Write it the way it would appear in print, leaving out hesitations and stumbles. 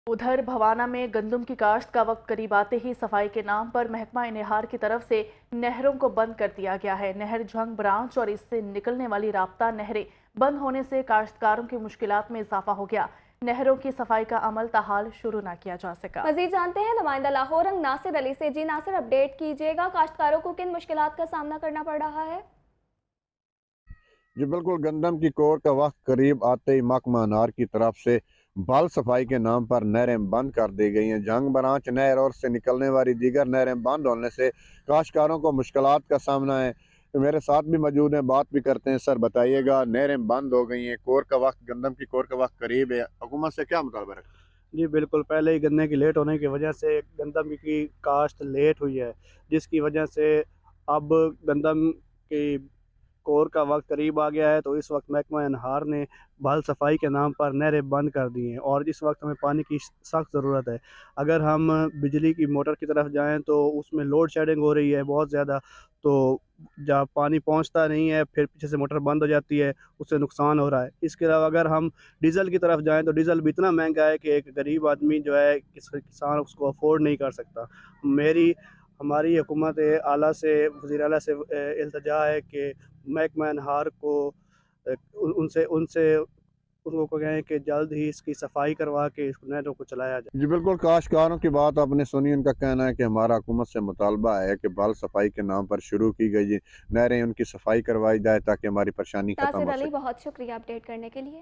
उधर भवाना में गंदम की काश्त का वक्त करीब आते ही सफाई के नाम पर महकमा इनेहार की तरफ से नहरों को बंद कर दिया गया है। नहर झंग ब्रांच और इससे निकलने वाली राब्ता नहरें बंद होने से काश्तकारों की मुश्किलात में इजाफा हो गया। नहरों की सफाई का अमल ताहाल शुरू न किया जा सका। मजीद जानते हैं नुमाइंदा लाहौर रंग नासिर अली से। जी नासिर, अपडेट कीजिएगा, काश्तकारों को किन मुश्किलात का सामना करना पड़ रहा है? जी बिल्कुल, गंदम की कोर का वक्त करीब आते ही महकमा अनार की तरफ से बाल सफाई के नाम पर नहरें बंद कर दी गई हैं। जंग बरांच नहर और से निकलने वाली दीगर नहरें बंद होने से काश्तकारों को मुश्किलात का सामना है। तो मेरे साथ भी मौजूद हैं, बात भी करते हैं। सर बताइएगा, नहरें बंद हो गई हैं, कोर का वक्त, गंदम की कोर का वक्त करीब है, हुकूमत से क्या मुतालबा रखते हैं? जी बिल्कुल, पहले ही गन्ने की लेट होने की वजह से गंदम की काश्त लेट हुई है, जिसकी वजह से अब गंदम की कोर का वक्त करीब आ गया है। तो इस वक्त महकमा अनहार ने बाल सफाई के नाम पर नहरें बंद कर दी हैं और इस वक्त हमें पानी की सख्त ज़रूरत है। अगर हम बिजली की मोटर की तरफ जाएं तो उसमें लोड शेडिंग हो रही है बहुत ज़्यादा, तो जहाँ पानी पहुंचता नहीं है, फिर पीछे से मोटर बंद हो जाती है, उससे नुकसान हो रहा है। इसके अलावा अगर हम डीज़ल की तरफ जाएं तो डीज़ल भी इतना महंगा है कि एक गरीब आदमी जो है, किसान उसको अफोर्ड नहीं कर सकता। मेरी हमारी हुकूमत आला से, वज़ीर आला से इल्तिजा है कि महकमा अनहार को उनसे उनसे उनको कहें कि जल्द ही इसकी सफाई करवा के इस नहरों को चलाया जाए। जी बिल्कुल, काश्तकारों की बात आपने सुनी। उनका कहना है कि हमारा हुकूमत से मुतालबा है कि बाल सफाई के नाम पर शुरू की गई नहरें, उनकी सफाई करवाई जाए ताकि हमारी परेशानी खत्म नासिर हो अली, सके। बहुत शुक्रिया अपडेट करने के लिए।